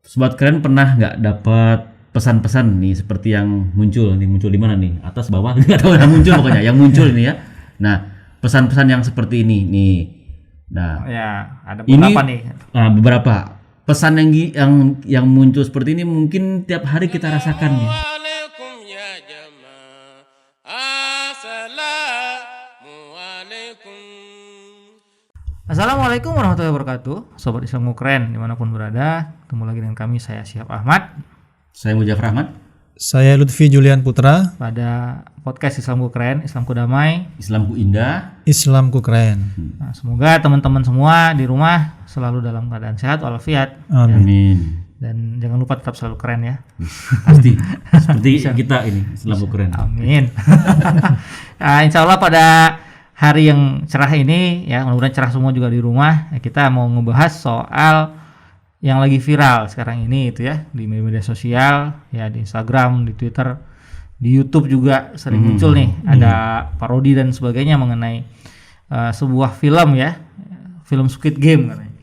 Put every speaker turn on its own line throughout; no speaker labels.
Sobat keren pernah nggak dapat pesan-pesan nih seperti yang muncul di mana nih, atas bawah nggak tahu yang muncul, pokoknya yang muncul ini ya. Nah, pesan-pesan yang seperti ini nih. Nah,
Ya, ada beberapa nih.
beberapa pesan yang muncul seperti ini mungkin tiap hari kita rasakan ya.
Assalamualaikum warahmatullahi wabarakatuh, Sobat Islamku Keren dimanapun berada. Ketemu lagi dengan kami, saya Syihab Ahmad.
Saya Mujafar Ahmad.
Saya Lutfi Julian Putra.
Pada podcast Islamku Keren, Islamku Damai,
Islamku Indah,
Islamku Keren.
Nah, semoga teman-teman semua di rumah selalu dalam keadaan sehat walafiat.
Amin.
Dan jangan lupa tetap selalu keren ya.
Pasti seperti kita ini Islamku Keren.
Amin. Nah, insya Allah pada hari yang cerah ini ya, mudah-mudahan cerah semua juga di rumah. Ya, kita mau ngebahas soal yang lagi viral sekarang ini itu ya, di media sosial ya, di Instagram, di Twitter, di YouTube juga sering muncul nih, ada parodi dan sebagainya mengenai sebuah film ya, film Squid Game katanya.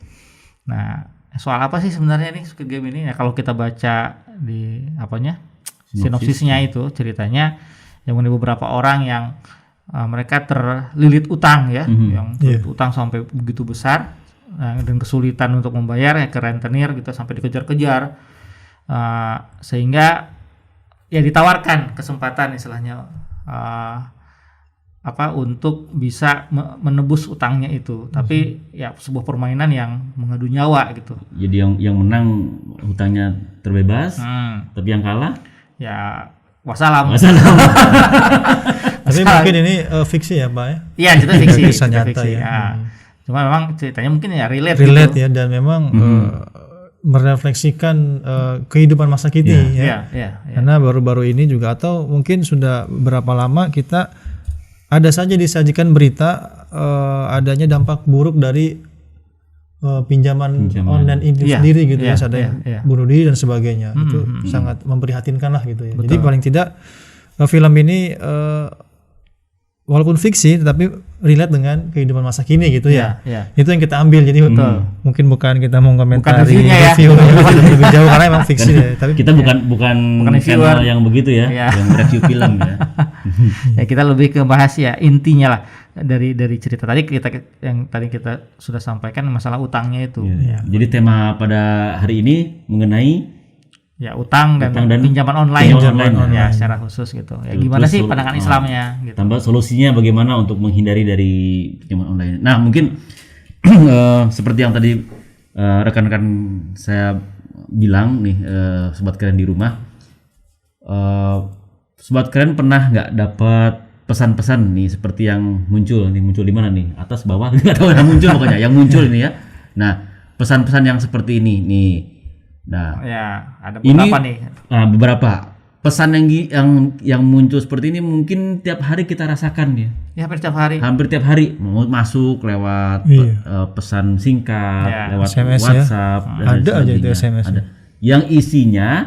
Nah, soal apa sih sebenarnya nih Squid Game ini? Ya, kalau kita baca di sinopsisnya itu ceritanya yang mengenai beberapa orang yang mereka terlilit utang ya, yang terlilit utang sampai begitu besar, dan kesulitan untuk membayar ya, ke rentenir gitu, sampai dikejar-kejar, sehingga ya ditawarkan kesempatan istilahnya untuk bisa menebus utangnya itu, tapi ya sebuah permainan yang mengadu nyawa gitu.
Jadi yang menang hutangnya terbebas, tapi yang kalah
ya wassalam.
Tapi mungkin ini fiksi ya Pak ya?
Iya, itu fiksi.
Kisah nyata
fiksi,
ya.
Cuma memang ceritanya mungkin ya relate gitu.
Ya, dan memang merefleksikan kehidupan masa kini ya. Karena baru-baru ini juga, atau mungkin sudah berapa lama kita ada saja disajikan berita adanya dampak buruk dari pinjaman online ini sendiri gitu ya, ada yang bunuh diri dan sebagainya. Itu sangat memprihatinkan lah gitu ya.
Betul.
Jadi paling tidak film ini walaupun fiksi tetapi relate dengan kehidupan masa kini gitu ya. Itu yang kita ambil. Jadi mungkin bukan kita mau komentari review lebih jauh karena emang fiksi ya. Tapi
kita bukan channel yang begitu ya, yang review film ya.
Ya, kita lebih ke bahas ya intinya lah dari cerita tadi yang tadi kita sudah sampaikan, masalah utangnya itu.
Jadi tema pada hari ini mengenai
ya utang dan pinjaman online ya, secara khusus gitu. Ya, gimana sih pandangan Islamnya gitu.
Tambah solusinya bagaimana untuk menghindari dari pinjaman online. Nah, mungkin seperti yang tadi rekan-rekan saya bilang nih, sobat keren di rumah, sobat keren pernah nggak dapat pesan-pesan nih seperti yang muncul di mana nih, atas bawah nggak tahu yang muncul, pokoknya yang muncul ini ya. Nah, pesan-pesan yang seperti ini nih. Nah,
ya ada beberapa nih.
Beberapa pesan yang muncul seperti ini mungkin tiap hari kita rasakan ya.
Ya, hampir tiap hari masuk lewat pesan singkat, lewat
SMS
WhatsApp,
ya. Ada aja itu SMS.
Ada. Yang isinya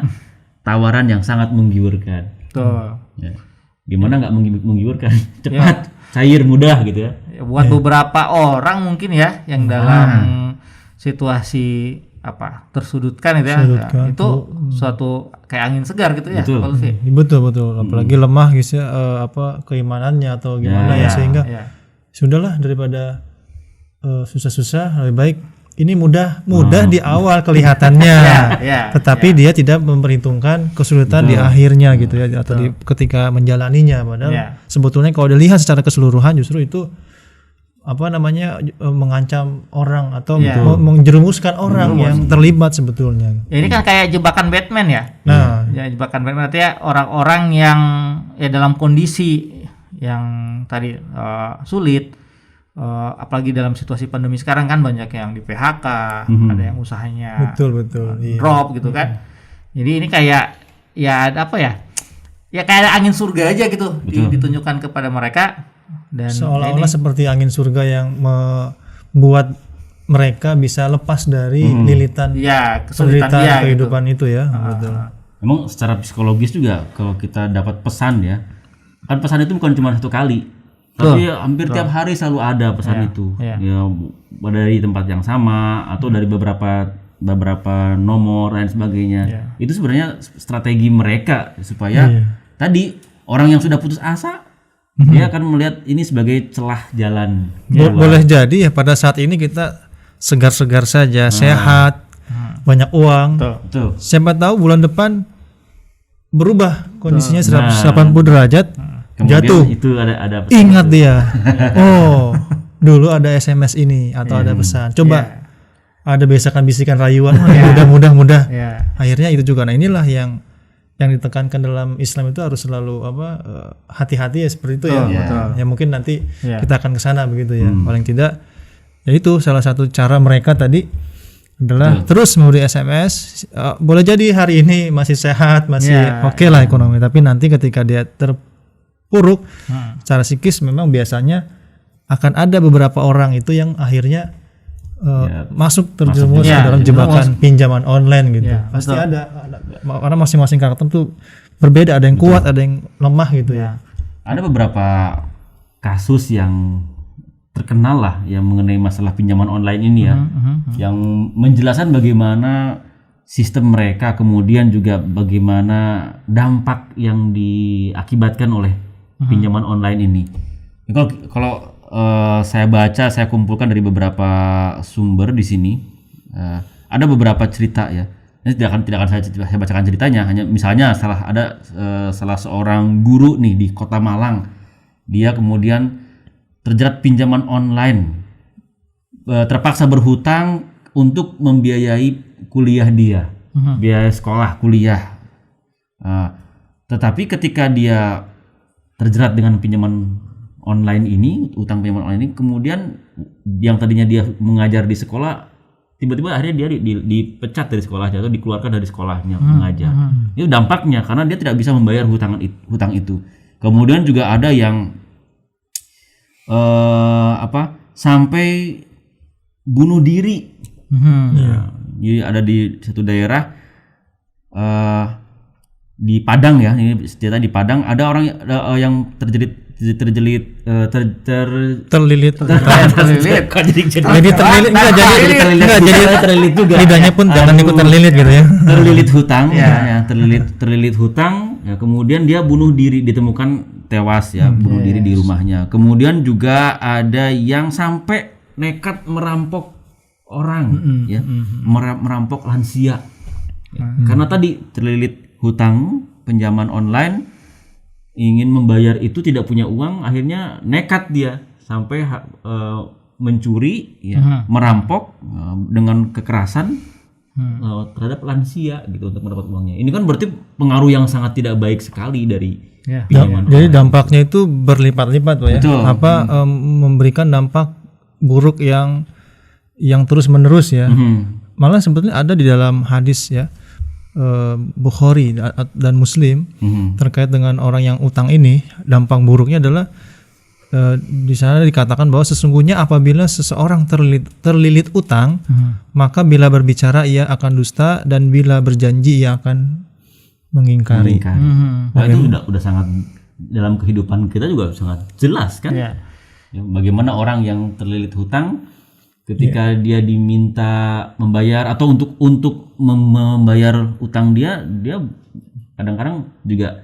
tawaran yang sangat menggiurkan.
Betul.
Ya. Gimana nggak menggiurkan? Cepat, cair, mudah gitu ya.
Buat beberapa orang mungkin ya yang dalam situasi tersudutkan gitu ya, itu suatu kayak angin segar gitu ya.
Betul. Apalagi lemah gitu ya, keimanannya atau gimana sehingga sudahlah daripada susah-susah, lebih baik ini mudah di awal kelihatannya, tetapi dia tidak memperhitungkan kesulitan di akhirnya gitu ya, atau ketika menjalaninya. Padahal sebetulnya kalau dilihat secara keseluruhan justru itu mengancam orang atau menjerumuskan orang yang terlibat sebetulnya.
Ya, ini kan kayak jebakan Batman ya.
Nah,
ya, jebakan Batman artinya orang-orang yang ya dalam kondisi yang tadi sulit, apalagi dalam situasi pandemi sekarang kan banyak yang di PHK, ada yang usahanya drop gitu kan. Jadi ini kayak ya kayak angin surga aja gitu ditunjukkan kepada mereka. Dan
seolah-olah seperti angin surga yang membuat mereka bisa lepas dari lilitan kesulitan kehidupan itu ya. Betul.
Memang secara psikologis juga kalau kita dapat pesan ya, kan pesan itu bukan cuma satu kali, tapi hampir tiap hari selalu ada pesan itu. Ya, dari tempat yang sama atau dari beberapa beberapa nomor dan sebagainya.
Iya.
Itu sebenarnya strategi mereka supaya tadi orang yang sudah putus asa dia akan melihat ini sebagai celah jalan.
Boleh jadi ya pada saat ini kita segar-segar saja, sehat, banyak uang.
Betul.
Siapa tahu bulan depan berubah kondisinya 180 derajat,
Kemudian
jatuh.
itu ada pesan.
Ingat dia. Oh, dulu ada SMS ini atau ada pesan. Coba ada bisikan-bisikan rayuan, mudah.
Ya.
Akhirnya itu juga. Nah, inilah yang ditekankan dalam Islam itu harus selalu hati-hati ya seperti itu ya.
Betul.
Ya mungkin nanti
Ya.
kita akan ke sana begitu ya. Paling tidak ya itu salah satu cara mereka tadi adalah terus memberi SMS. Boleh jadi hari ini masih sehat, masih oke lah ekonomi, tapi nanti ketika dia terpuruk secara psikis memang biasanya akan ada beberapa orang itu yang akhirnya masuk terjerumus ke dalam jebakan pinjaman online gitu. Pasti ada karena masing-masing karakter tuh berbeda, ada yang kuat, ada yang lemah gitu ya.
Ada beberapa kasus yang terkenal lah yang mengenai masalah pinjaman online ini ya, yang menjelaskan bagaimana sistem mereka, kemudian juga bagaimana dampak yang diakibatkan oleh pinjaman online ini. Kalau saya baca, saya kumpulkan dari beberapa sumber di sini, ada beberapa cerita ya. Ini tidak akan saya bacakan ceritanya, hanya misalnya salah seorang guru nih di Kota Malang, dia kemudian terjerat pinjaman online, terpaksa berhutang untuk membiayai kuliah dia, biaya sekolah kuliah. Tetapi ketika dia terjerat dengan pinjaman online ini, utang pinjaman online ini, kemudian yang tadinya dia mengajar di sekolah, tiba-tiba akhirnya dia dipecat dari sekolahnya atau dikeluarkan dari sekolahnya mengajar. Itu dampaknya karena dia tidak bisa membayar hutang itu. Kemudian juga ada yang sampai bunuh diri. Jadi ada di satu daerah di Padang ya, ini cerita di Padang, ada orang yang terlilit juga,
lidahnya pun jangan ikut terlilit gitu ya,
terlilit hutang terlilit hutang ya, kemudian dia bunuh diri, ditemukan tewas ya, bunuh diri di rumahnya. Kemudian juga ada yang sampai nekat merampok orang merampok lansia karena tadi terlilit hutang pinjaman online, ingin membayar itu tidak punya uang, akhirnya nekat dia sampai mencuri ya, merampok dengan kekerasan terhadap lansia gitu untuk mendapat uangnya. Ini kan berarti pengaruh yang sangat tidak baik sekali dari pinjaman
jadi
online.
dampaknya itu berlipat-lipat Pak ya. Memberikan dampak buruk yang terus menerus ya. Malah sebetulnya ada di dalam hadis ya, Bukhari dan Muslim terkait dengan orang yang utang ini, dampak buruknya adalah di sana dikatakan bahwa sesungguhnya apabila seseorang terlilit utang, maka bila berbicara ia akan dusta dan bila berjanji ia akan mengingkari.
Nah, itu udah sangat dalam kehidupan kita juga sangat jelas kan? Ya, bagaimana orang yang terlilit hutang ketika dia diminta membayar atau untuk membayar utang dia kadang-kadang juga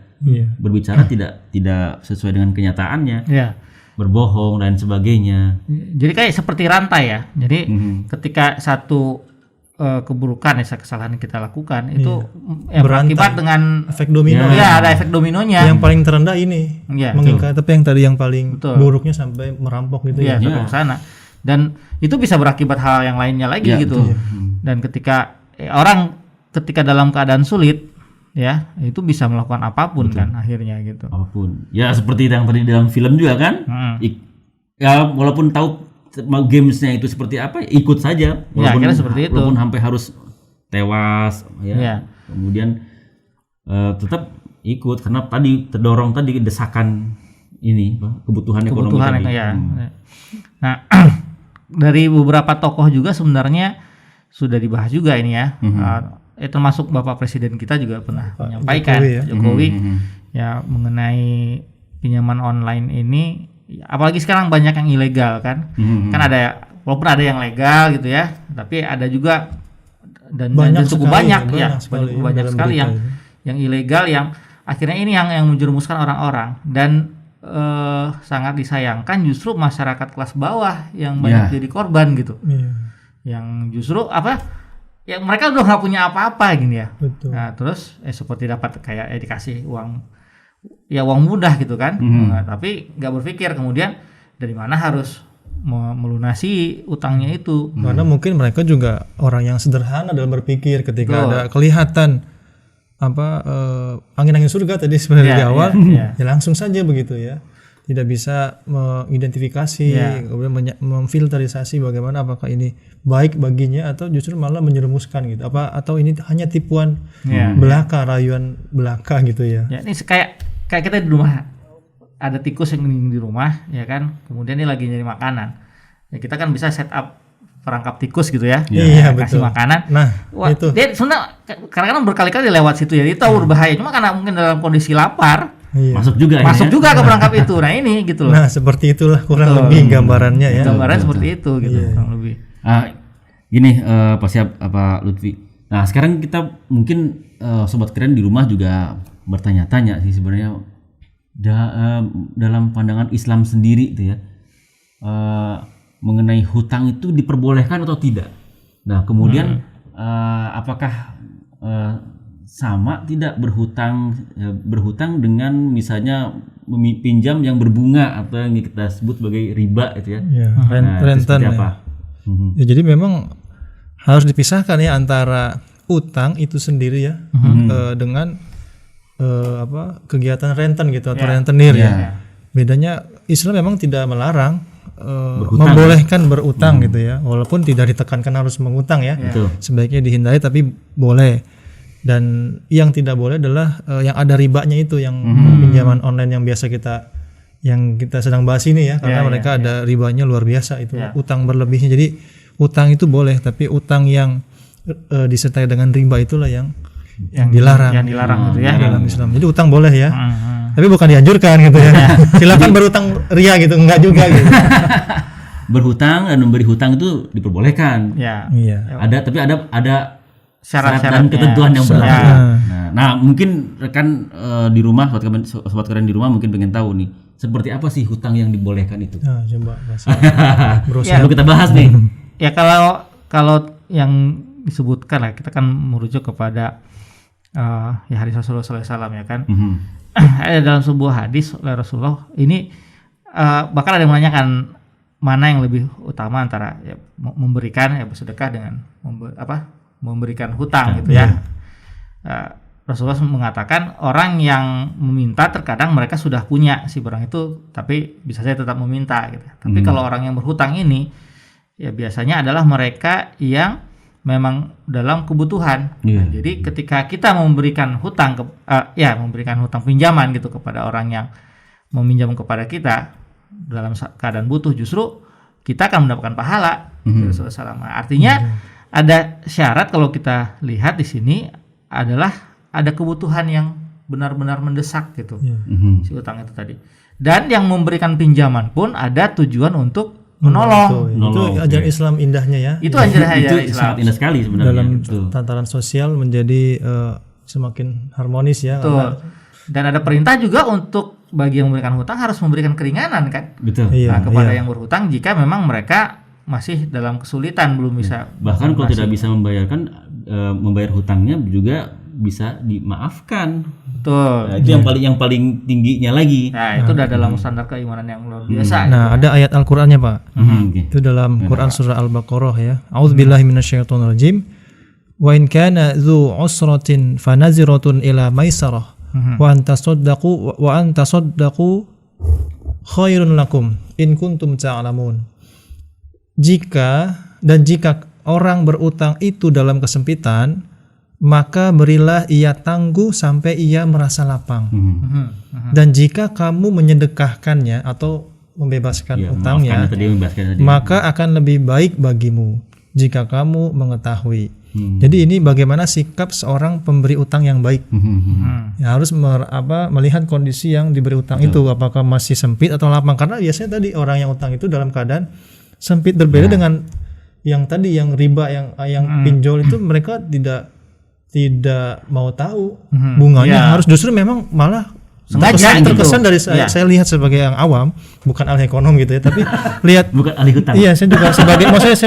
berbicara tidak sesuai dengan kenyataannya, berbohong dan sebagainya.
Jadi kayak seperti rantai ya. Jadi ketika satu keburukan kesalahan yang kita lakukan itu berakibat dengan
efek domino.
Ya, ada efek dominonya.
Yang paling terendah ini mengingkari, tapi yang tadi yang paling buruknya sampai merampok gitu ya.
Sampai ke sana. Dan itu bisa berakibat hal yang lainnya lagi gitu. Dan ketika orang ketika dalam keadaan sulit ya, itu bisa melakukan apapun kan akhirnya gitu.
Apapun. Ya seperti yang tadi dalam film juga kan. Ya walaupun tahu gamesnya itu seperti apa, ikut saja. Walaupun
seperti itu.
Walaupun sampai harus tewas ya. Kemudian tetap ikut karena tadi terdorong tadi desakan ini kebutuhan ekonomi tadi.
Nah, dari beberapa tokoh juga sebenarnya sudah dibahas juga ini ya. Termasuk Bapak Presiden kita juga pernah menyampaikan Jokowi ya mengenai pinjaman online ini, apalagi sekarang banyak yang ilegal kan. Kan ada, walaupun ada yang legal gitu ya, tapi ada juga dan
Banyak
cukup
sekali,
banyak
banyak
sekali
sekali
yang ilegal yang akhirnya ini yang menjerumuskan orang-orang dan sangat disayangkan justru masyarakat kelas bawah yang banyak jadi korban gitu. Yang justru ya mereka udah nggak punya apa-apa gini ya.
Betul.
Nah, terus seperti dapat kayak dikasih uang mudah gitu kan. Nah, tapi nggak berpikir kemudian dari mana harus melunasi utangnya itu.
Karena mungkin mereka juga orang yang sederhana dalam berpikir ketika ada kelihatan angin-angin surga tadi sebenarnya di awal ya langsung saja begitu ya, tidak bisa mengidentifikasi kemudian memfilterisasi bagaimana apakah ini baik baginya atau justru malah menjerumuskan gitu atau ini hanya tipuan belaka, rayuan belaka gitu ya.
Ya ini kayak kita di rumah ada tikus yang di rumah ya kan, kemudian ini lagi nyari makanan ya, kita kan bisa set up perangkap tikus gitu ya, kasih
betul.
makanan.
Nah, itu
dia sebenarnya karena berkali-kali lewat situ ya, dia tahu berbahaya, cuma karena mungkin dalam kondisi lapar
masuk juga
ke perangkap itu. Nah ini gitu loh.
Nah seperti itulah kurang lebih gambarannya ya.
Gambaran seperti itu gitu kurang lebih.
Gini Pak Lutfi. Nah sekarang kita mungkin sobat keren di rumah juga bertanya-tanya sih sebenarnya dalam pandangan Islam sendiri itu ya. Mengenai hutang itu diperbolehkan atau tidak? Nah kemudian apakah sama tidak berhutang dengan misalnya pinjam yang berbunga atau yang kita sebut sebagai riba itu ya?
Rentan ya. Ya. Jadi memang harus dipisahkan ya antara utang itu sendiri ya dengan kegiatan rentan gitu atau rentenir ya. Bedanya Islam memang tidak melarang. Membolehkan berutang gitu ya, walaupun tidak ditekankan harus mengutang ya. Sebaiknya dihindari tapi boleh. Dan yang tidak boleh adalah yang ada ribanya itu, yang pinjaman online yang biasa yang kita sedang bahas ini ya, karena mereka ada ribanya luar biasa itu, utang berlebihnya. Jadi utang itu boleh, tapi utang yang disertai dengan riba itulah yang dilarang.
Yang dilarang gitu ya
dalam Islam. Jadi utang boleh ya. Tapi bukan dianjurkan gitu ya. Silakan berutang ria gitu, enggak juga gitu.
Berhutang dan memberi hutang itu diperbolehkan.
Iya.
Tapi ada syarat
syarat-syarat
dan ketentuan yang berlaku. Nah, mungkin rekan di rumah, sobat keren di rumah mungkin pengen tahu nih, seperti apa sih hutang yang dibolehkan itu?
Nah, coba
Lalu kita bahas nih.
Ya kalau yang disebutkan lah, kita kan merujuk kepada hadis Rasulullah SAW ya kan. Ada dalam sebuah hadis oleh Rasulullah ini bahkan ada yang menanyakan mana yang lebih utama antara memberikan bersedekah dengan memberikan hutang gitu ya. Rasulullah mengatakan orang yang meminta terkadang mereka sudah punya si barang itu tapi bisa saja tetap meminta gitu. Tapi kalau orang yang berhutang ini ya biasanya adalah mereka yang memang dalam kebutuhan. Nah, jadi ketika kita memberikan hutang memberikan hutang pinjaman gitu kepada orang yang meminjam kepada kita dalam keadaan butuh, justru kita akan mendapatkan pahala. Artinya ada syarat kalau kita lihat di sini adalah ada kebutuhan yang benar-benar mendesak gitu. Si utang itu tadi. Dan yang memberikan pinjaman pun ada tujuan untuk menolong.
Itu ajaran Islam indahnya ya.
Itu ajaran Islam.
Sangat indah sekali sebenarnya.
Dalam tataran sosial menjadi semakin harmonis ya.
Dan ada perintah juga untuk bagi yang memberikan hutang harus memberikan keringanan kan.
Betul.
Nah, kepada yang berhutang jika memang mereka masih dalam kesulitan belum bisa.
Bahkan kalau tidak bisa membayar hutangnya juga bisa dimaafkan.
Betul.
Nah, itu yang paling tingginya lagi.
Nah, itu udah dalam standar keimanan yang luar biasa.
Nah, ada ayat Al-Qur'annya, Pak. Itu dalam Quran surah Al-Baqarah ya. A'udzubillahi minasyaitonirrajim. Wa in kana dzu usratin fanaziratun ila maisarah wa antasaddaqu khairun lakum in kuntum ta'lamun. Jika orang berutang itu dalam kesempitan, maka berilah ia tangguh sampai ia merasa lapang. Dan jika kamu menyedekahkannya atau membebaskan utangnya, maka akan lebih baik bagimu jika kamu mengetahui. Jadi ini bagaimana sikap seorang pemberi utang yang baik. Ya, harus melihat kondisi yang diberi utang itu, apakah masih sempit atau lapang. Karena biasanya tadi orang yang utang itu dalam keadaan sempit, berbeda dengan yang tadi yang riba yang pinjol itu mereka tidak mau tahu bunganya, harus justru memang malah
sengaja
terkesan
gitu.
dari saya lihat sebagai yang awam, bukan ahli ekonom gitu ya, tapi lihat
Bukan ahli hutang.
iya, saya juga sebagai maksudnya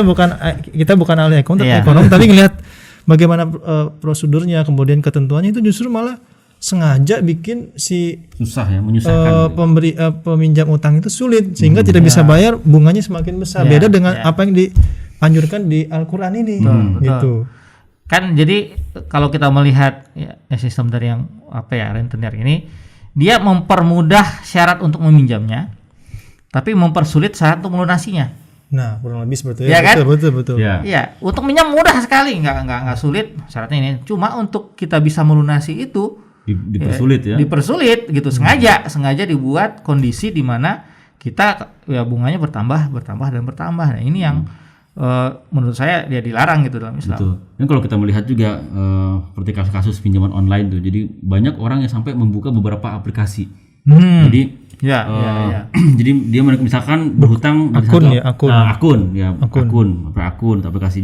kita bukan ahli ekonom tapi ngelihat bagaimana prosedurnya, kemudian ketentuannya itu justru malah sengaja bikin si
Susah ya, menyusahkan.
peminjam utang itu sulit sehingga tidak bisa bayar, bunganya semakin besar. Beda dengan apa yang dianjurkan di Al-Qur'an ini gitu.
Kan jadi kalau kita melihat sistem dari yang rentenir ini, dia mempermudah syarat untuk meminjamnya, tapi mempersulit syarat untuk melunasinya.
Nah, kurang lebih seperti itu.
Ya kan?
Betul.
Ya.
Iya, untuk minjam mudah sekali, nggak sulit syaratnya ini. Cuma untuk kita bisa melunasi itu
Dipersulit ya.
Dipersulit gitu, sengaja dibuat kondisi di mana kita bunganya bertambah. Nah, ini yang menurut saya dia dilarang gitu dalam Islam.
Betul. Dan kalau kita melihat juga seperti kasus-kasus pinjaman online tuh, jadi banyak orang yang sampai membuka beberapa aplikasi. Jadi jadi dia misalkan berhutang akun atau aplikasi.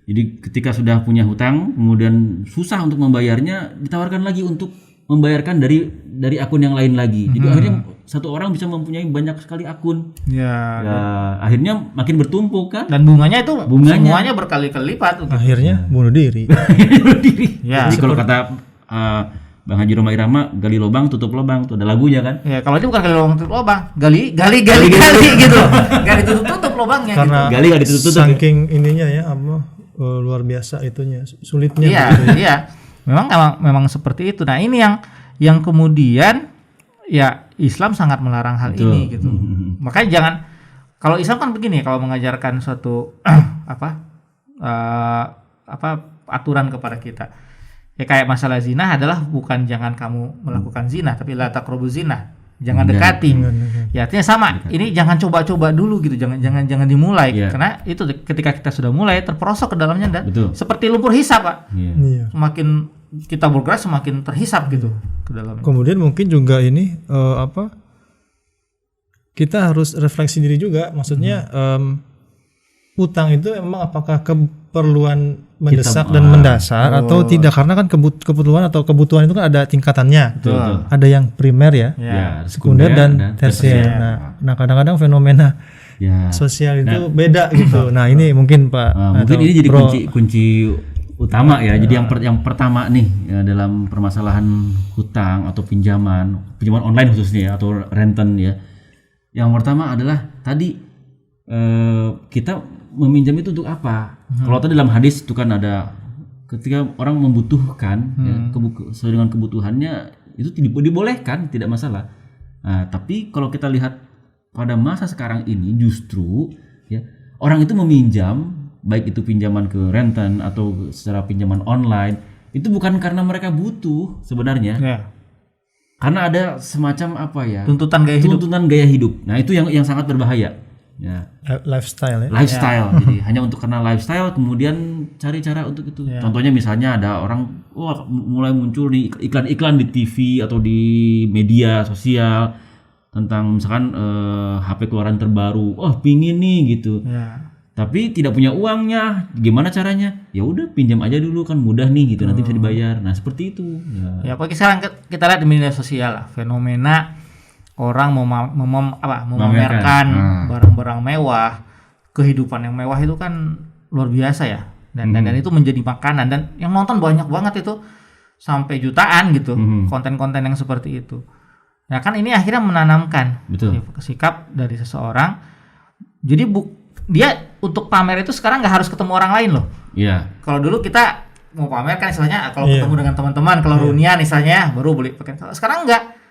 Jadi ketika sudah punya hutang, kemudian susah untuk membayarnya, ditawarkan lagi untuk membayarkan dari akun yang lain lagi. Jadi akhirnya satu orang bisa mempunyai banyak sekali akun. Ya, akhirnya makin bertumpuk kan.
Dan bunganya semuanya berkali-kali lipat.
Akhirnya bunuh diri.
Ya. Jadi kalau kata Bang Haji Roma Irama, gali lubang tutup lubang, tuh ada lagunya kan.
Ya, kalau itu bukan gali lubang tutup lubang, gali gitu. Gali tutup lubangnya.
Karena
gitu.
Gali enggak ditutup.
Saking ininya ya luar biasa itunya, sulitnya.
Iya, iya. Memang seperti itu. Nah, ini yang kemudian ya Islam sangat melarang hal ini gitu. Makanya jangan, kalau Islam kan begini, kalau mengajarkan suatu aturan kepada kita. Ya kayak masalah zina adalah bukan jangan kamu melakukan zina, tapi la taqrabuz zina. Jangan dekati. Ya artinya sama. Ini jangan coba-coba dulu gitu. Jangan dimulai. Karena itu ketika kita sudah mulai terperosok ke dalamnya dan seperti lumpur hisap, Pak. Semakin kita bergerak semakin terhisap gitu ke dalamnya.
Kemudian mungkin juga ini kita harus refleksi diri juga. Maksudnya utang itu memang apakah keperluan mendesak dan mendasar atau tidak, karena kan kebutuhan itu kan ada tingkatannya. Ada yang primer ya, sekunder dan tersier. Nah kadang-kadang fenomena sosial itu beda gitu. Nah ini mungkin Pak,
mungkin ini jadi kunci utama ya. Jadi yang pertama nih dalam permasalahan hutang atau pinjaman online khususnya atau renten ya. Yang pertama adalah tadi kita meminjam itu untuk apa? Kalau tadi dalam hadis itu kan ada ketika orang membutuhkan sesuai dengan kebutuhannya itu dibolehkan, tidak masalah. Nah, tapi kalau kita lihat pada masa sekarang ini justru ya orang itu meminjam, baik itu pinjaman ke renten atau secara pinjaman online, itu bukan karena mereka butuh sebenarnya. Karena ada semacam tuntutan gaya hidup. Nah, itu yang sangat berbahaya. Ya.
Lifestyle.
Jadi hanya untuk karena lifestyle kemudian cari cara untuk itu. Contohnya misalnya ada orang mulai muncul nih iklan-iklan di TV atau di media sosial tentang misalkan HP keluaran terbaru. Pingin nih gitu. Tapi tidak punya uangnya. Gimana caranya? Ya udah pinjam aja dulu, kan mudah nih gitu, nanti bisa dibayar. Nah, seperti itu.
Ya, apalagi sekarang kita lihat di media sosial lah, fenomena orang memamerkan barang-barang mewah, kehidupan yang mewah itu kan luar biasa ya, dan itu menjadi makanan, dan yang nonton banyak banget itu sampai jutaan gitu, konten-konten yang seperti itu. Nah kan ini akhirnya menanamkan sikap dari seseorang. Jadi dia untuk pamer itu sekarang nggak harus ketemu orang lain loh. Kalau dulu kita mau pamer kan istilahnya kalau ketemu dengan teman-teman, kalau reunian misalnya baru beli pakaian. Sekarang enggak.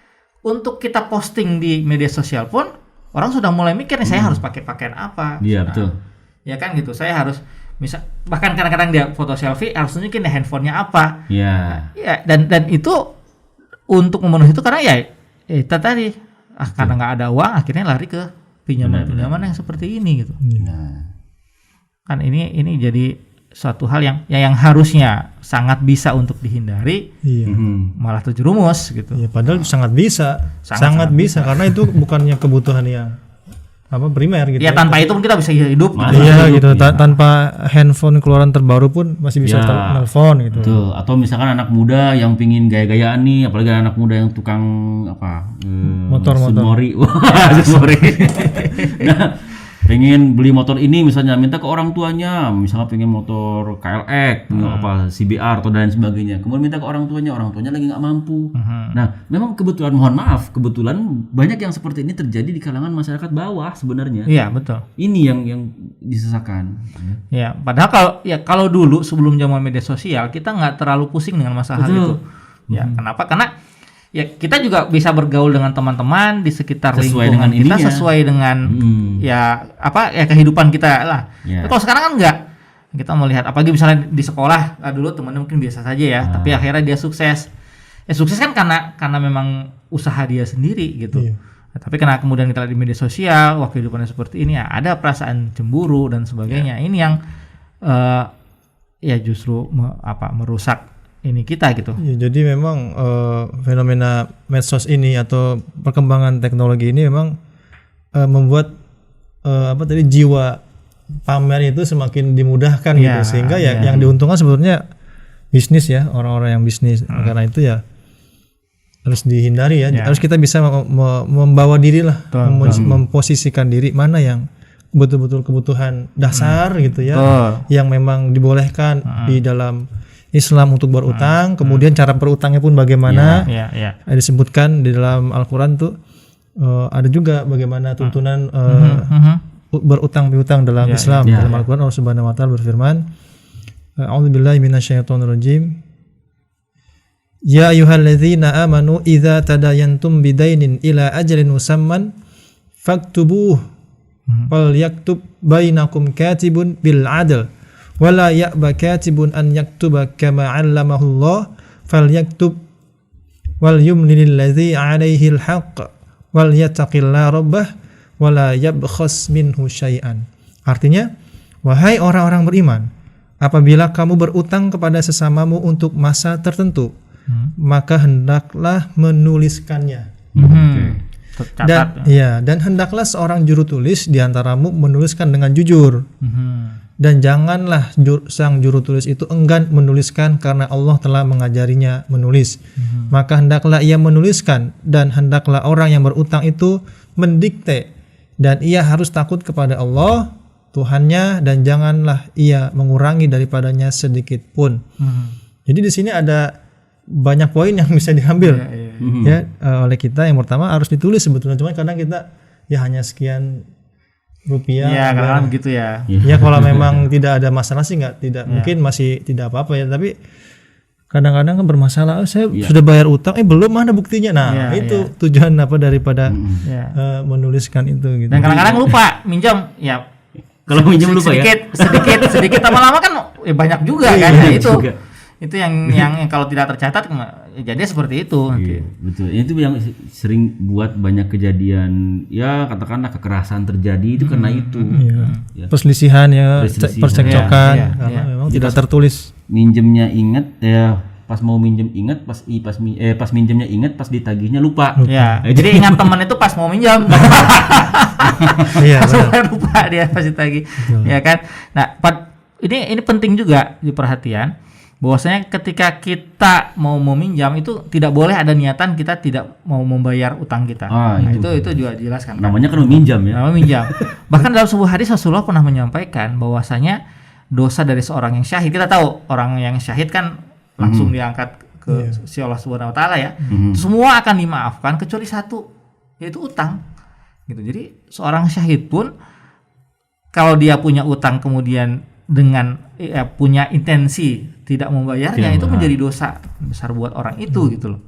Untuk kita posting di media sosial pun orang sudah mulai mikir nih, saya harus pakai pakaian apa.
Iya, betul.
Ya kan gitu. Saya harus bahkan kadang-kadang dia foto selfie harus tunjukin handphonenya apa.
Iya.
Ya, dan itu untuk memenuhi itu karena itu tadi karena nggak ada uang akhirnya lari ke pinjaman yang seperti ini gitu. Kan ini jadi suatu hal yang harusnya sangat bisa untuk dihindari, malah terjerumus gitu.
Padahal sangat bisa karena itu bukannya kebutuhan yang primer gitu.
Ya tanpa itu pun kita bisa hidup.
Iya gitu. Tanpa handphone keluaran terbaru pun masih bisa telepon gitu.
Betul. Atau misalkan anak muda yang pingin gaya-gayaan nih, apalagi anak muda yang tukang
motor.
Sunmori. Wah, Sunmori. Nah, pengen beli motor ini misalnya minta ke orang tuanya, misalnya pengen motor KLX, CBR atau dan sebagainya. Kemudian minta ke orang tuanya lagi nggak mampu. Nah, memang kebetulan banyak yang seperti ini terjadi di kalangan masyarakat bawah sebenarnya.
Iya, betul.
Ini yang disesakan.
Ya, padahal kalau dulu sebelum zaman media sosial kita nggak terlalu pusing dengan masalah itu. Ya, kenapa? Karena ya kita juga bisa bergaul dengan teman-teman di sekitar lingkungan kita sesuai dengan kehidupan kita lah. Tapi kalau sekarang kan enggak. Kita melihat apalagi misalnya di sekolah dulu teman-teman mungkin biasa saja ya, tapi akhirnya dia sukses. Ya sukses kan karena memang usaha dia sendiri gitu. Nah, tapi karena kemudian kita lihat di media sosial, wah kehidupannya seperti ini, ya ada perasaan cemburu dan sebagainya. Ini yang justru merusak ini kita gitu.
Ya, jadi memang fenomena medsos ini atau perkembangan teknologi ini memang membuat jiwa pamer itu semakin dimudahkan gitu, sehingga yang diuntungkan sebetulnya bisnis ya, orang-orang yang bisnis. Karena itu ya harus dihindari ya. Harus kita bisa membawa diri lah, memposisikan diri mana yang betul-betul kebutuhan dasar gitu ya, yang memang dibolehkan di dalam Islam untuk berutang, kemudian cara berutangnya pun bagaimana. Disebutkan di dalam Al-Qur'an tuh ada juga bagaimana tuntunan berutang piutang dalam Islam. Dalam Al-Qur'an Allah Subhanahu wa taala berfirman, A'udzubillahi minasyaitonirrajim. Ya ayyuhalladzina amanu idza tadayantum bidainin ila ajalin musamman faktubuh wal yaktub bainakum katibun bil 'adl wala ya'ba katibun an yaktuba kama 'allamahu Allah falyaktub wal yumlil ladzi 'alaihi al-haqq wal yattaqillaha rabbah wala yabkhas minhu syai'an. Artinya, wahai orang-orang beriman, apabila kamu berutang kepada sesamamu untuk masa tertentu, maka hendaklah menuliskannya. Dan hendaklah seorang juru tulis di antaramu menuliskan dengan jujur. Dan janganlah sang juru tulis itu enggan menuliskan karena Allah telah mengajarinya menulis. Maka hendaklah ia menuliskan dan hendaklah orang yang berutang itu mendikte, dan ia harus takut kepada Allah Tuhannya, dan janganlah ia mengurangi daripadanya sedikit pun. Jadi di sini ada banyak poin yang bisa diambil oleh kita. Yang pertama harus ditulis sebetulnya, cuma kadang kita ya hanya sekian rupiah.
Iya, kadang-kadang begitu ya.
Ya kalau memang tidak ada masalah sih mungkin masih tidak apa-apa ya, tapi kadang-kadang kan bermasalah. Saya sudah bayar utang, belum, mana buktinya? Nah, itu tujuan daripada menuliskan itu gitu.
Dan kadang-kadang lupa minjam, ya
kalau minjam lupa
sedikit lama-lama kan banyak juga kan. Itu yang kalau tidak tercatat jadi seperti itu.
Betul. Itu yang sering buat banyak kejadian, ya katakanlah kekerasan terjadi itu karena itu.
Perselisihan percekcokan karena memang tidak tertulis.
Minjemnya ingat ya, pas mau minjem ingat, pas minjemnya ingat, pas ditagihnya lupa.
Jadi ingat teman itu pas mau minjam. Lupa dia pas ditagih. Ya kan? Nah, ini penting juga diperhatikan. Bahwasanya ketika kita mau meminjam itu tidak boleh ada niatan kita tidak mau membayar utang kita. Itu juga jelaskan.
Namanya kan meminjam ya.
Meminjam. Bahkan dalam sebuah hadis Rasulullah pernah menyampaikan bahwasanya dosa dari seorang yang syahid, kita tahu orang yang syahid kan langsung diangkat ke si Allah Subhanahu wa taala ya. Semua akan dimaafkan kecuali satu, yaitu utang. Gitu. Jadi seorang syahid pun kalau dia punya utang kemudian dengan punya intensi tidak membayarnya, itu menjadi dosa besar buat orang itu gitu loh.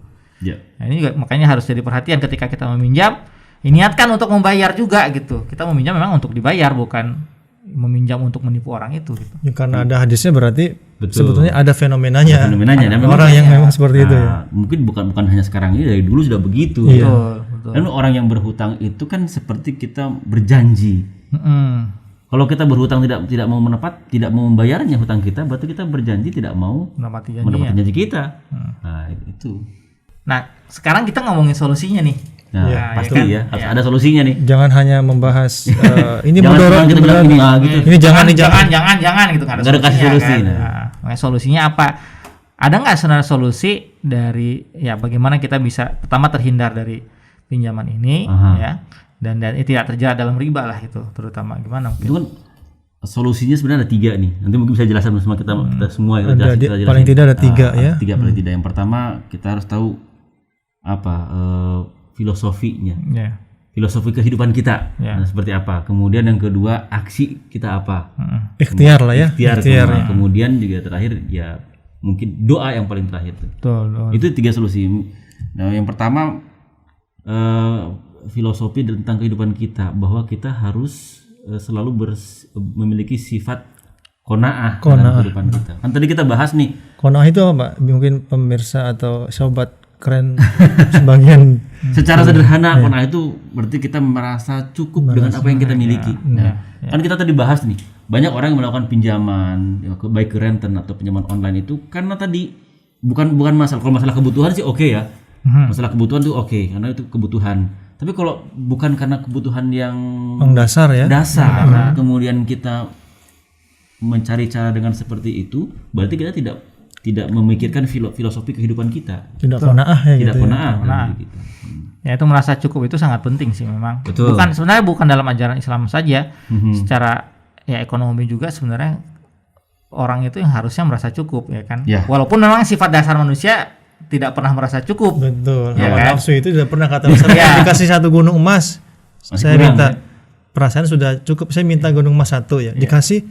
Nah, ini juga makanya harus jadi perhatian ketika kita meminjam, niatkan untuk membayar juga gitu. Kita meminjam memang untuk dibayar, bukan meminjam untuk menipu orang itu gitu.
Ya, karena ada hadisnya berarti sebetulnya ada fenomenanya. Orang yang memang seperti itu ya.
Mungkin bukan hanya sekarang ini, dari dulu sudah begitu.
Betul.
Dan orang yang berhutang itu kan seperti kita berjanji. Kalau kita berhutang tidak mau tidak mau membayarnya hutang kita, berarti kita berjanji tidak mau menepati janji kita. Nah, itu.
Nah, sekarang kita ngomongin solusinya nih.
Nah,
Iya,
pasti ya, harus ada solusinya nih.
Jangan hanya membahas ini
Jangan
mudarat
cuma kita bilang ini gitu.
ini jangan
Gitu nggak
Nggak ada kasih solusi,
kan?
nah.
Nah, makanya solusinya apa? Ada nggak sebenarnya solusi dari ya bagaimana kita bisa pertama terhindar dari pinjaman ini ya dan tidak terjerat dalam riba lah itu terutama gimana mungkin?
Itu kan solusinya sebenarnya ada 3 nih. Nanti mungkin bisa jelasin sama kita semua ya.
Ada, paling tidak ada 3 ya.
3 paling tidak. Yang pertama kita harus tahu apa filosofinya.
Ya.
Filosofi kehidupan kita.
Ya.
Nah, seperti apa? Kemudian yang kedua aksi kita apa?
Ikhtiar lah ya.
Ikhtiar. Kemudian juga terakhir ya mungkin doa yang paling terakhir tuh.
Betul.
Itu 3 solusi. Nah, yang pertama filosofi tentang kehidupan kita bahwa kita harus selalu memiliki sifat qanaah dalam kehidupan kita. Kan tadi kita bahas nih.
Qanaah itu apa, Pak? Mungkin pemirsa atau sobat keren sebagian
Secara sederhana qanaah itu berarti kita merasa cukup dengan apa yang kita miliki. Kan kita tadi bahas nih, banyak orang yang melakukan pinjaman ya, baik ke renten atau pinjaman online itu karena tadi bukan masalah, kalau masalah kebutuhan sih oke ya. Masalah kebutuhan tuh oke, karena itu kebutuhan. Tapi kalau bukan karena kebutuhan yang
dasar ya.
Kemudian kita mencari cara dengan seperti itu, berarti kita tidak memikirkan filosofi kehidupan kita.
Tidak qanaah ya.
Tidak
gitu
qanaah. Gitu.
Ya itu merasa cukup itu sangat penting sih memang.
Betul.
Sebenarnya bukan dalam ajaran Islam saja, secara ya ekonomi juga sebenarnya orang itu yang harusnya merasa cukup ya kan.
Ya.
Walaupun memang sifat dasar manusia tidak pernah merasa cukup.
Betul.
Ya,
Hawa
kan?
nafsu itu sudah pernah kata saya dikasih 1 gunung emas.
Masih
Saya
kurang,
minta perasaan sudah cukup. Saya minta gunung emas 1 ya. Dikasih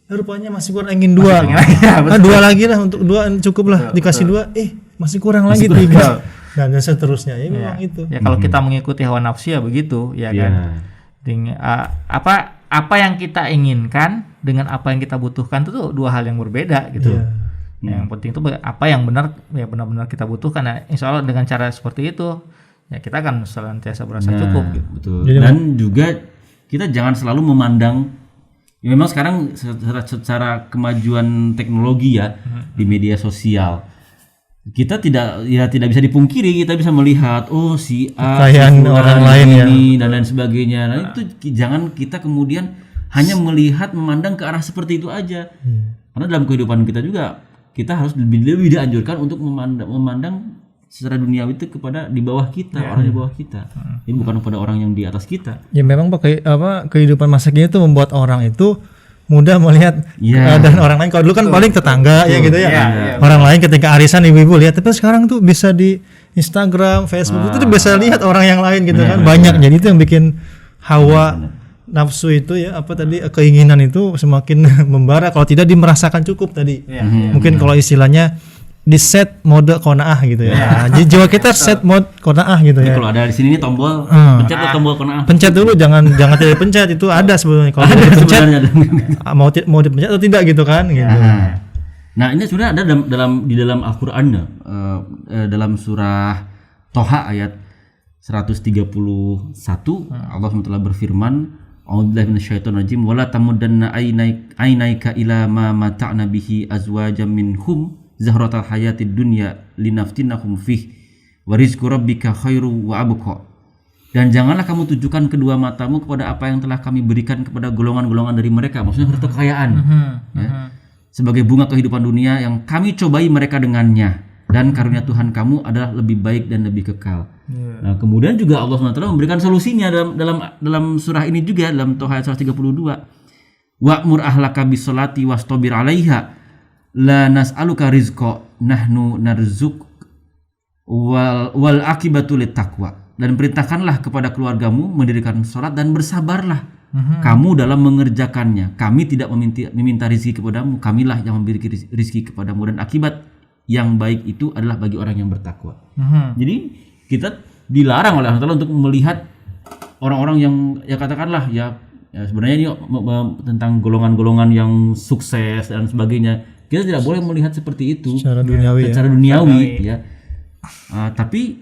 rupanya masih kurang, ingin 2.
Ya,
2 lagi lah, untuk 2 cukup lah. Dikasih 2, masih kurang lagi 3. Dan seterusnya ya memang itu.
Ya kalau kita mengikuti hawa nafsu ya begitu ya kan. Apa yang kita inginkan dengan apa yang kita butuhkan itu tuh 2 hal yang berbeda gitu. Yang penting itu apa yang benar-benar kita butuhkan. Nah, insya Allah dengan cara seperti itu ya kita akan senantiasa berasa cukup gitu.
Betul. Dan juga kita jangan selalu memandang ya, memang sekarang secara kemajuan teknologi ya di media sosial kita tidak bisa dipungkiri, kita bisa melihat si A,
kekayaan orang lain
ini dan lain sebagainya. Nah, itu jangan kita kemudian hanya memandang ke arah seperti itu aja. Karena dalam kehidupan kita juga kita harus lebih dianjurkan untuk memandang secara duniawi itu kepada di bawah kita, orang di bawah kita. Ini bukan kepada orang yang di atas kita.
Ya memang kehidupan masa kini itu membuat orang itu mudah melihat keadaan orang lain. Kalau dulu kan paling tetangga ya gitu ya. Orang lain ketika arisan ibu-ibu lihat, tapi sekarang tuh bisa di Instagram, Facebook itu bisa lihat orang yang lain gitu kan. Banyak. Jadi itu yang bikin hawa nafsu itu ya keinginan itu semakin membara kalau tidak merasakan cukup tadi. Mungkin kalau istilahnya di set mode qanaah gitu ya. Jadi jiwa kita set mode qanaah gitu ya.
Kalau ada di sini nih tombol pencet tombol qanaah.
Pencet dulu, jangan tidak pencet, itu ada sebenarnya. Kalau tidak dipencet mau dipencet atau tidak gitu kan gitu.
Nah, ini sebenarnya ada di dalam Al-Qur'an dalam surah Toha ayat 131 Allah SWT berfirman, A'udzubillahi minasyaitonir rajim wala tamuddanna ainaika ila ma mata'na bihi azwajan minhum zahratal hayatid dunya linaftinahum fih wa rizqu rabbika khairu wa abqa. Dan janganlah kamu tujukan kedua matamu kepada apa yang telah kami berikan kepada golongan-golongan dari mereka, maksudnya harta kekayaan ya, sebagai bunga kehidupan dunia yang kami cobai mereka dengannya, dan karunia Tuhan kamu adalah lebih baik dan lebih kekal. Nah, kemudian juga Allah SWT memberikan solusinya dalam surah ini juga, dalam Toha ayat 132. Wa'mur ahlaka bisolati wastabir 'alaiha la nas'aluka rizqa nahnu narzuk wal akibatu littaqwa. Dan perintahkanlah kepada keluargamu mendirikan salat dan bersabarlah kamu dalam mengerjakannya. Kami tidak meminta rezeki kepadamu, kamilah yang memberi rezeki kepadamu, dan akibat yang baik itu adalah bagi orang yang bertakwa. Jadi kita dilarang oleh Allah untuk melihat orang-orang yang katakanlah ya sebenarnya ini tentang golongan-golongan yang sukses dan sebagainya. Kita tidak boleh melihat seperti itu
secara duniawi,
ya. Tapi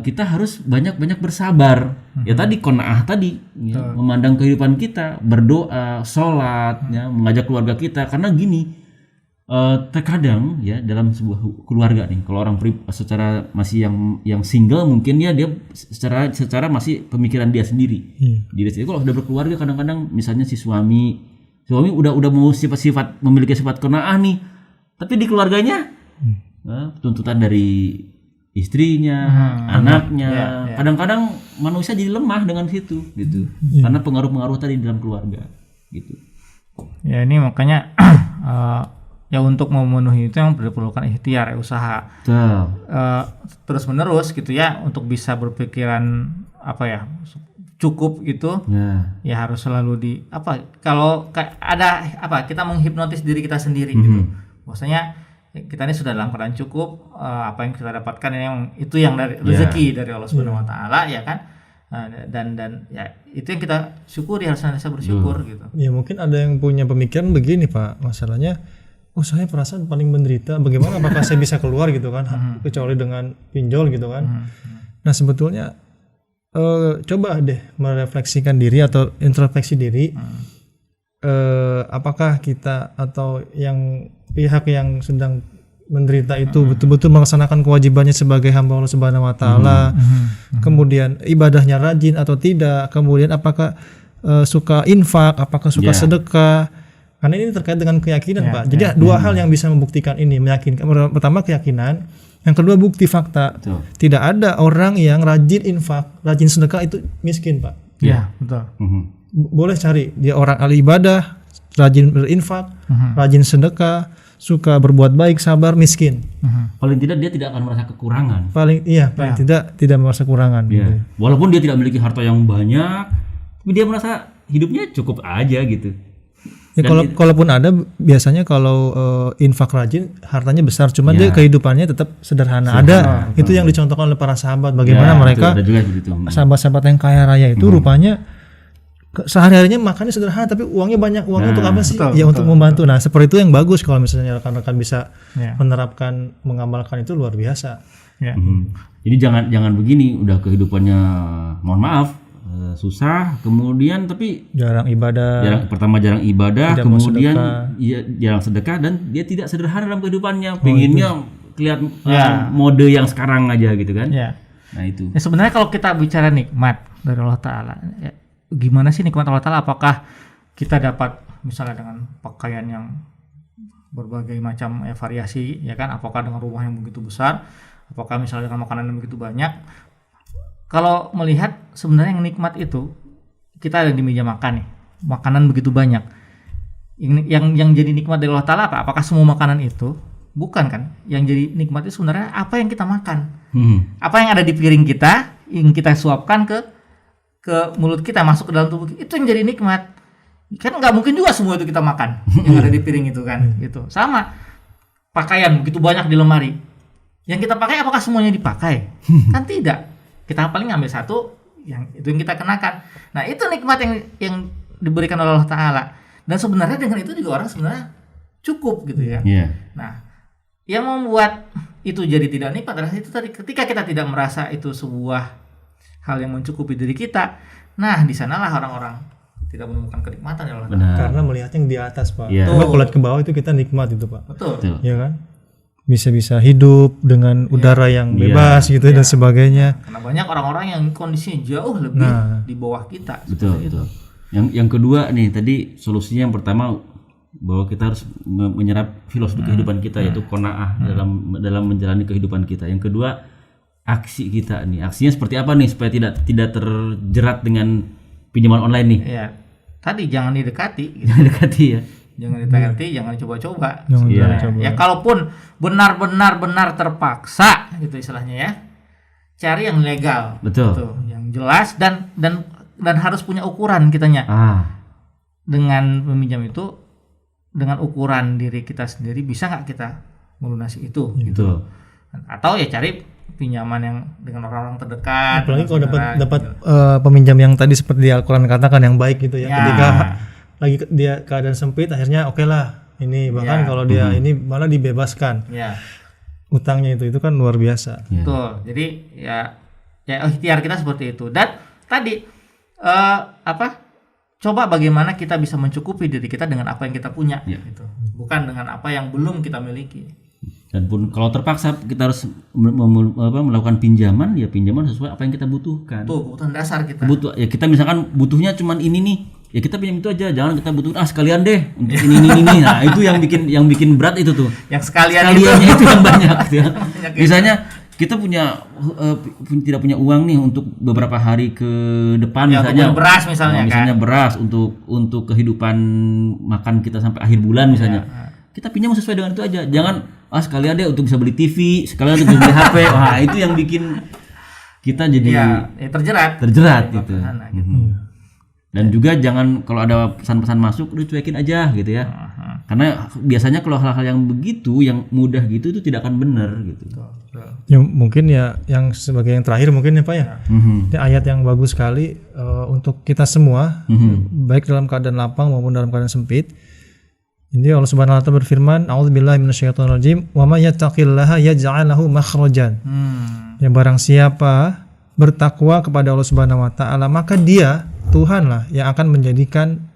kita harus banyak-banyak bersabar. Ya tadi qanaah tadi, ya, memandang kehidupan kita, berdoa, sholat, ya, mengajak keluarga kita. Karena gini, terkadang ya dalam sebuah keluarga nih, kalau orang secara masih yang single mungkin dia secara masih pemikiran dia sendiri. Diri sendiri. Kalau udah berkeluarga kadang-kadang misalnya si suami udah mau sifat memiliki sifat qanaah nih, tapi di keluarganya tuntutan dari istrinya, anaknya, kadang-kadang manusia jadi lemah dengan situ gitu, karena pengaruh-pengaruh tadi dalam keluarga gitu.
Ya ini makanya ya untuk memenuhi itu yang diperlukan ikhtiar, usaha terus menerus gitu ya, untuk bisa berpikiran cukup gitu. Ya harus selalu kalau ada kita menghipnotis diri kita sendiri gitu. Maksudnya kita ini sudah dalam keadaan cukup, apa yang kita dapatkan itu yang dari rezeki dari Allah Subhanahu wa taala ya kan. Dan ya itu yang kita syukuri, harus bersyukur gitu.
Ya mungkin ada yang punya pemikiran begini Pak, masalahnya saya perasaan paling menderita, bagaimana apakah saya bisa keluar gitu kan, kecuali dengan pinjol gitu kan. Nah sebetulnya coba deh merefleksikan diri atau introspeksi diri, apakah kita atau yang pihak yang sedang menderita itu betul-betul melaksanakan kewajibannya sebagai hamba Allah Subhanahu wa taala, kemudian ibadahnya rajin atau tidak, kemudian apakah suka infak, apakah suka sedekah. Karena ini terkait dengan keyakinan Pak. Jadi dua hal yang bisa membuktikan ini, meyakinkan. Pertama keyakinan, yang kedua bukti fakta. Tidak ada orang yang rajin infak, rajin sedekah itu miskin Pak.
Iya, betul.
Boleh cari dia orang ahli ibadah, rajin berinfak, rajin sedekah, suka berbuat baik, sabar, miskin.
Paling tidak dia tidak akan merasa kekurangan.
Paling tidak merasa kekurangan. Gitu.
Walaupun dia tidak memiliki harta yang banyak, tapi dia merasa hidupnya cukup aja gitu.
Ya, kalaupun ada, biasanya kalau infak rajin hartanya besar, cuman dia kehidupannya tetap sederhana. Ada itu yang dicontohkan oleh para sahabat, bagaimana mereka sahabat-sahabat yang kaya raya itu rupanya sehari-harinya makannya sederhana tapi uangnya banyak. Uangnya untuk apa sih? Untuk membantu. Nah seperti itu yang bagus kalau misalnya rekan-rekan bisa menerapkan, mengamalkan, itu luar biasa.
Jadi jangan begini, udah kehidupannya mohon maaf susah, kemudian tapi
jarang ibadah,
kemudian jarang sedekah, dan dia tidak sederhana dalam kehidupannya, pengennya kelihatan mode yang sekarang aja gitu kan. Nah itu
sebenarnya kalau kita bicara nikmat dari Allah Ta'ala, gimana sih nikmat Allah Ta'ala? Apakah kita dapat misalnya dengan pakaian yang berbagai macam variasi ya kan, apakah dengan rumah yang begitu besar, apakah misalnya dengan makanan yang begitu banyak? Kalau melihat sebenarnya yang nikmat itu, kita ada di meja makan nih, makanan begitu banyak. Yang jadi nikmat dari Allah Ta'ala apa? Apakah semua makanan itu? Bukan kan? Yang jadi nikmat itu sebenarnya apa yang kita makan. Apa yang ada di piring kita, yang kita suapkan ke mulut kita, masuk ke dalam tubuh kita, itu yang jadi nikmat. Kan nggak mungkin juga semua itu kita makan yang ada di piring itu kan. Gitu. Sama pakaian begitu banyak di lemari, yang kita pakai apakah semuanya dipakai? Kan tidak. Kita paling ngambil satu, yang itu yang kita kenakan. Nah itu nikmat yang diberikan oleh Allah Ta'ala. Dan sebenarnya dengan itu juga orang sebenarnya cukup gitu ya. Nah yang membuat itu jadi tidak nikmat adalah itu tadi, ketika kita tidak merasa itu sebuah hal yang mencukupi diri kita. Nah di sanalah orang-orang tidak menemukan kenikmatan ya Allah Ta'ala.
Karena melihat yang di atas Pak. Kalau lihat ke bawah itu kita nikmat itu Pak.
Betul.
Ya kan? Bisa hidup dengan udara yang bebas gitu dan sebagainya.
Karena banyak orang-orang yang kondisinya jauh lebih di bawah kita.
Betul. Yang kedua nih, tadi solusinya yang pertama bahwa kita harus menyerap filosofi kehidupan kita, yaitu qanaah dalam menjalani kehidupan kita. Yang kedua, aksi kita nih. Aksinya seperti apa nih supaya tidak terjerat dengan pinjaman online nih?
Iya. Tadi jangan didekati.
Jangan dekati ya.
Jangan ditayati, jangan coba-coba.
Coba.
Ya kalaupun benar terpaksa gitu istilahnya ya, cari yang legal.
Betul.
Gitu, yang jelas dan harus punya ukuran kitanya. Dengan meminjam itu, dengan ukuran diri kita sendiri, bisa nggak kita melunasi itu? Gitu. Atau ya cari pinjaman yang dengan orang-orang terdekat.
Apalagi kalau dapat peminjam yang tadi seperti di Al-Quran katakan yang baik gitu ya. Ketika lagi dia keadaan sempit, akhirnya oke lah ini, bahkan kalau dia ini malah dibebaskan utangnya, itu kan luar biasa.
Betul. Jadi ya ikhtiar kita seperti itu. Dan tadi coba bagaimana kita bisa mencukupi diri kita dengan apa yang kita punya,
Ya.
gitu. Bukan dengan apa yang belum kita miliki.
Dan pun kalau terpaksa kita harus melakukan pinjaman, ya pinjaman sesuai apa yang kita butuhkan.
Tuh kebutuhan dasar kita.
Ya kita misalkan butuhnya cuman ini nih, ya kita pinjam itu aja, jangan kita butuh sekalian deh untuk ini. Nah itu yang bikin berat itu tuh.
Yang sekaliannya
Sekaliannya itu yang banyak. Gitu ya. Misalnya kita tidak punya uang nih untuk beberapa hari ke depan,
Ya,
misalnya
untuk beras misalnya,
misalnya beras untuk kehidupan makan kita sampai akhir bulan misalnya. Kita pinjam sesuai dengan itu aja, jangan sekalian deh untuk bisa beli TV, sekalian untuk beli HP. Wah itu yang bikin kita jadi
terjerat
gitu.
Sana, gitu.
Dan juga jangan kalau ada pesan-pesan masuk udah cuekin aja gitu ya. Karena biasanya kalau hal-hal yang begitu, yang mudah gitu itu tidak akan benar gitu.
Ya mungkin ya yang sebagai yang terakhir mungkin ya Pak ya. Ini ayat yang bagus sekali untuk kita semua, baik dalam keadaan lapang maupun dalam keadaan sempit. Ini Allah Subhanahu wa taala berfirman, "A'udzubillahi minasyaitonirrajim, wa may yattaqillaha yaj'al lahu makhrajan." Ya barang siapa bertakwa kepada Allah Subhanahu wa taala, maka dia Tuhanlah yang akan menjadikan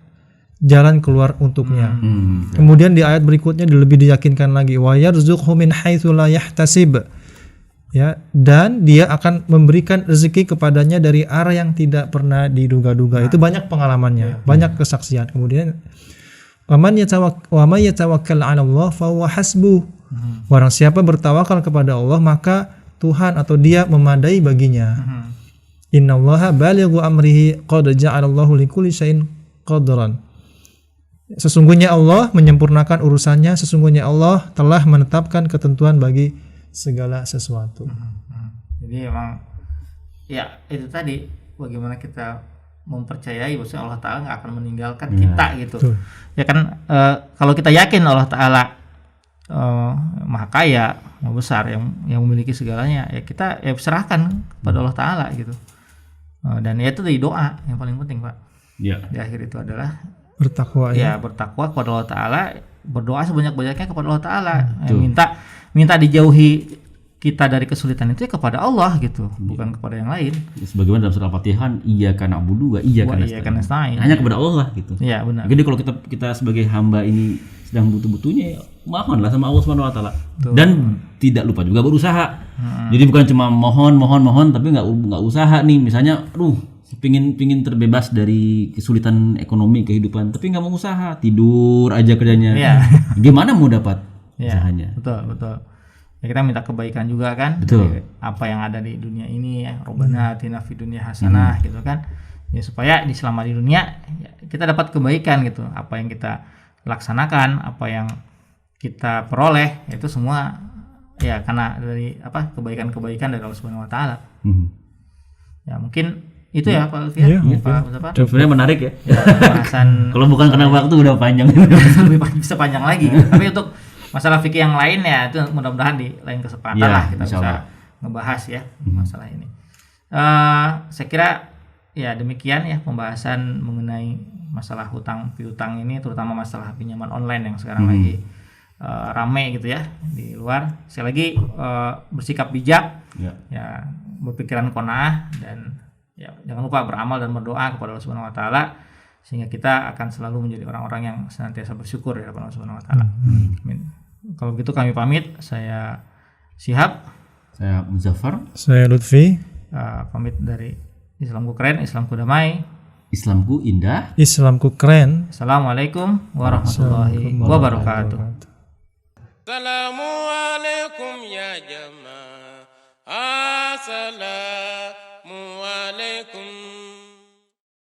jalan keluar untuknya. Kemudian di ayat berikutnya lebih diyakinkan lagi, wa yarzuqhu min haitsu la yahtasib. Ya, dan dia akan memberikan rezeki kepadanya dari arah yang tidak pernah diduga-duga. Itu banyak pengalamannya, banyak kesaksian. Kemudian wa may yatawakkal 'ala Allah fa huwa hasbuh. Barang siapa bertawakal kepada Allah, maka Tuhan atau dia memadai baginya. Innallaha balighu amrihi qad ja'alallahu likulli syai'in qadran. Sesungguhnya Allah menyempurnakan urusannya, sesungguhnya Allah telah menetapkan ketentuan bagi segala sesuatu.
Jadi emang ya itu tadi bagaimana kita mempercayai bahwa Allah Ta'ala nggak akan meninggalkan kita gitu.
Betul.
Ya kan kalau kita yakin Allah Ta'ala maha kaya, maha besar, yang memiliki segalanya, ya kita serahkan kepada Allah Ta'ala gitu. Dan itu dari doa yang paling penting Pak.
Ya.
Di akhir itu adalah
Bertakwa
ya bertakwa kepada Allah Ta'ala, berdoa sebanyak-banyaknya kepada Allah Ta'ala, minta dijauhi kita dari kesulitan itu ya kepada Allah gitu, bukan kepada yang lain.
Sebagaimana dalam surah Al-Fatihah, iyyaka na'budu wa iyyaka nasta'in. Hanya kepada Allah gitu.
Iya benar.
Jadi kalau kita sebagai hamba ini sedang butuh-butuhnya, ya mohonlah sama Allah Subhanahu wa taala. Dan tidak lupa juga berusaha. Jadi bukan cuma mohon tapi nggak usaha nih. Misalnya, pingin terbebas dari kesulitan ekonomi kehidupan, tapi nggak mau usaha, tidur aja kerjanya. Gimana mau dapat usahanya?
Betul. Ya, kita minta kebaikan juga kan.
Betul.
Apa yang ada di dunia ini ya, Rabbana atina fid dunya hasanah gitu kan. Ya supaya selama di dunia ya, kita dapat kebaikan gitu. Apa yang kita laksanakan, apa yang kita peroleh, itu semua ya karena dari kebaikan-kebaikan dari Allah Subhanahu wa taala. Ya mungkin itu ya Pak Lutfi. Pak Mustafa.
Sebenarnya menarik ya.
Bahasan
kalau bukan karena waktu udah panjang.
bisa panjang lagi. Tapi untuk masalah fikih yang lain ya itu mudah-mudahan di lain kesempatan lah kita bisa ngebahas ya masalah ini. Saya kira ya demikian ya pembahasan mengenai masalah hutang piutang ini, terutama masalah pinjaman online yang sekarang lagi rame gitu ya di luar. Sekali lagi bersikap bijak, ya berpikiran qanaah, dan ya jangan lupa beramal dan berdoa kepada Allah Subhanahu wa taala sehingga kita akan selalu menjadi orang-orang yang senantiasa bersyukur ya kepada Allah Subhanahu wa taala. Amin. Kalau begitu kami pamit. Saya Syihab,
saya Muzaffar,
saya Lutfi.
Pamit dari Islamku Keren, Islamku Damai,
Islamku Indah,
Islamku Keren.
Assalamualaikum warahmatullahi wabarakatuh.
Assalamualaikum ya jamaah. Assalamualaikum